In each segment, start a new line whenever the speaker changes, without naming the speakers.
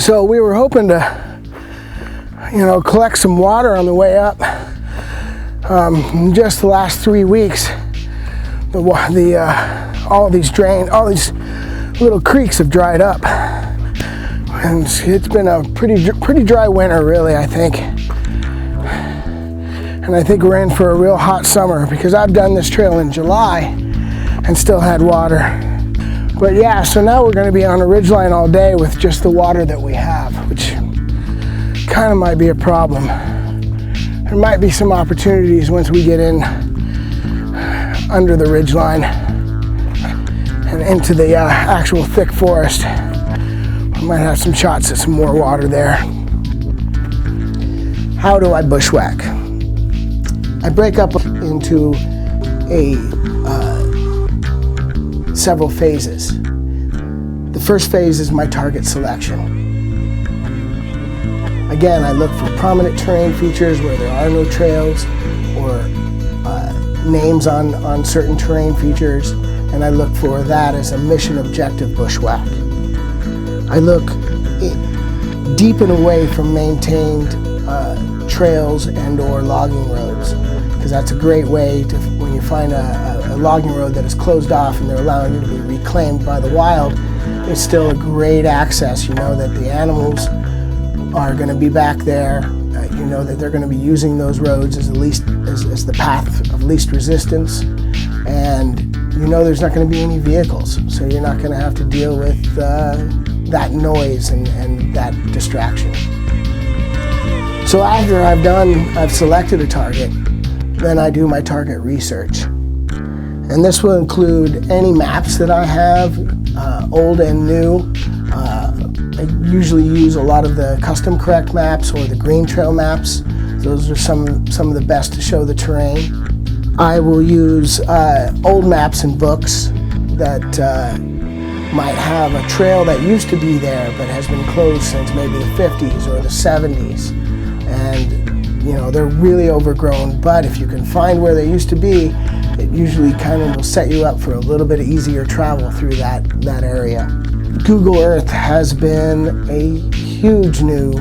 So we were hoping to, collect some water on the way up. Just the last 3 weeks, all these little creeks have dried up, and it's been a pretty dry winter, really, I think. And I think we're in for a real hot summer, because I've done this trail in July and still had water. But yeah, so now we're going to be on a ridgeline all day with just the water that we have, which kind of might be a problem. There might be some opportunities once we get in under the ridgeline and into the actual thick forest. We might have some shots at some more water there. How do I bushwhack? I break up into several phases. The first phase is my target selection. Again, I look for prominent terrain features where there are no trails, or names on certain terrain features, and I look for that as a mission objective bushwhack. I look deep and away from maintained trails and or logging roads, because that's a great way to, when you find a logging road that is closed off and they're allowing you to be reclaimed by the wild, it's still a great access. You know that the animals are going to be back there. You know that they're going to be using those roads as the path of least resistance, and you know there's not going to be any vehicles, so you're not going to have to deal with that noise and that distraction. So after I've selected a target, then I do my target research. And this will include any maps that I have, old and new. I usually use a lot of the custom correct maps or the green trail maps. Those are some of the best to show the terrain. I will use old maps and books that might have a trail that used to be there but has been closed since maybe the 50s or the 70s. And they're really overgrown, but if you can find where they used to be, it usually kind of will set you up for a little bit easier travel through that area. Google Earth has been a huge new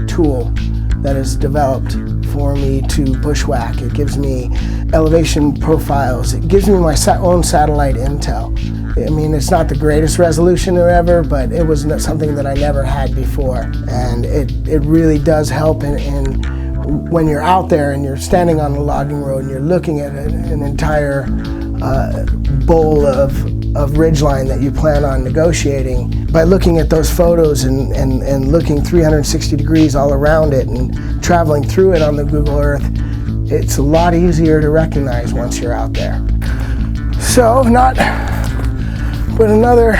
tool that is developed for me to bushwhack. It gives me elevation profiles. It gives me my own satellite intel. I mean, it's not the greatest resolution ever, but it was something that I never had before. And it really does help in when you're out there and you're standing on a logging road and you're looking at an entire bowl of ridgeline that you plan on negotiating. By looking at those photos and looking 360 degrees all around it and traveling through it on the Google Earth, it's a lot easier to recognize once you're out there. So, not but another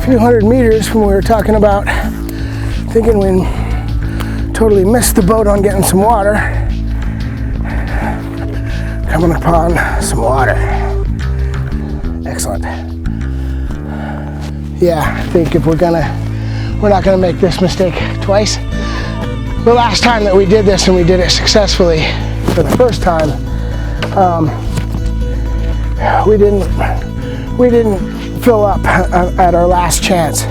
few hundred meters from where we were talking about thinking we totally missed the boat on getting some water. Coming upon some water. Excellent. Yeah, I think if we're not gonna make this mistake twice. The last time that we did this, and we did it successfully for the first time, we didn't fill up at our last chance.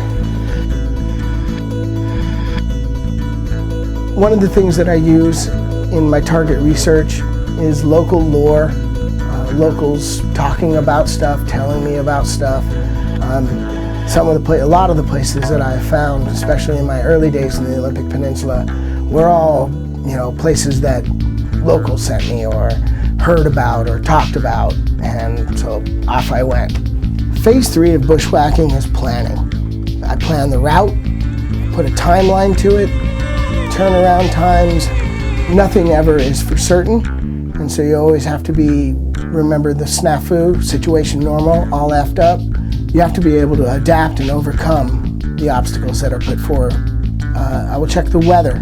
One of the things that I use in my target research is local lore, locals talking about stuff, telling me about stuff. A lot of the places that I've found, especially in my early days in the Olympic Peninsula, were all places that locals sent me or heard about or talked about, and so off I went. Phase 3 of bushwhacking is planning. I plan the route, put a timeline to it, turnaround times. Nothing ever is for certain, and so you always have to remember the snafu, situation normal, all effed up. You have to be able to adapt and overcome the obstacles that are put forward. I will check the weather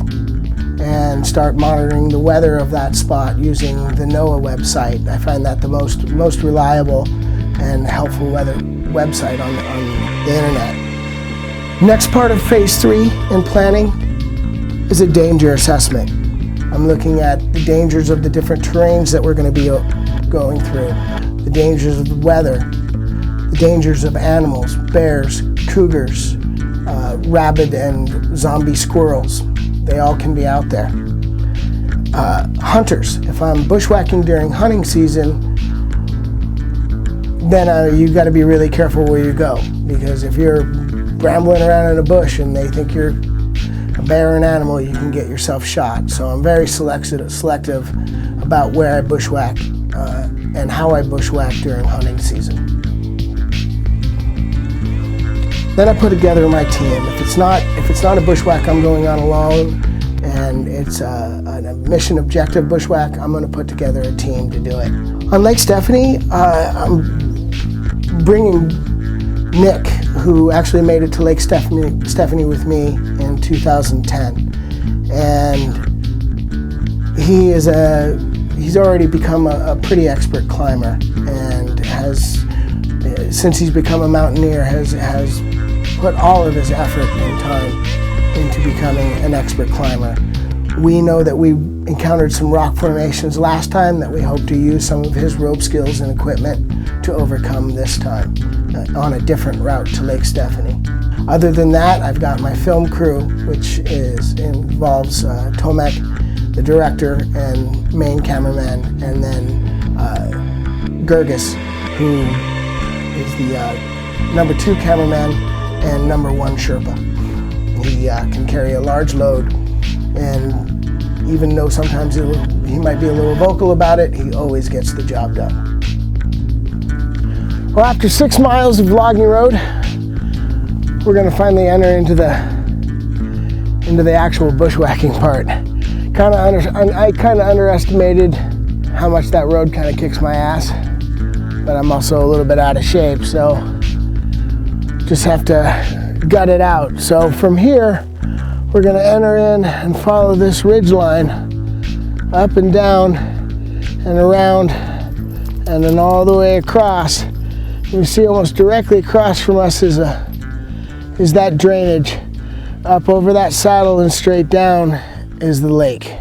and start monitoring the weather of that spot using the NOAA website. I find that the most reliable and helpful weather website on the internet. Next part of phase 3 in planning is a danger assessment. I'm looking at the dangers of the different terrains that we're going to be going through, the dangers of the weather, the dangers of animals, bears, cougars, rabid and zombie squirrels. They all can be out there. Hunters, if I'm bushwhacking during hunting season, then you got to be really careful where you go, because if you're rambling around in a bush and they think you're a bear or an animal, you can get yourself shot. So I'm very selective about where I bushwhack and how I bushwhack during hunting season. Then I put together my team. If it's not a bushwhack I'm going on alone, and it's a mission objective bushwhack, I'm going to put together a team to do it. On Lake Stephanie, I'm bringing Nick, who actually made it to Lake Stephanie with me in 2010, and he's already become a pretty expert climber, and has, since he's become a mountaineer, has put all of his effort and time into becoming an expert climber. We know that we encountered some rock formations last time that we hope to use some of his rope skills and equipment to overcome this time on a different route to Lake Stephanie. Other than that, I've got my film crew, which involves Tomek, the director and main cameraman, and then Gergis, who is the #2 cameraman and #1 Sherpa. He can carry a large load, and even though sometimes he might be a little vocal about it, he always gets the job done. Well, after 6 miles of logging road, we're going to finally enter into the actual bushwhacking part. I kind of underestimated how much that road kind of kicks my ass, but I'm also a little bit out of shape, so just have to gut it out. So from here, we're going to enter in and follow this ridge line up and down and around and then all the way across. You see almost directly across from us is that drainage. Up over that saddle and straight down is the lake.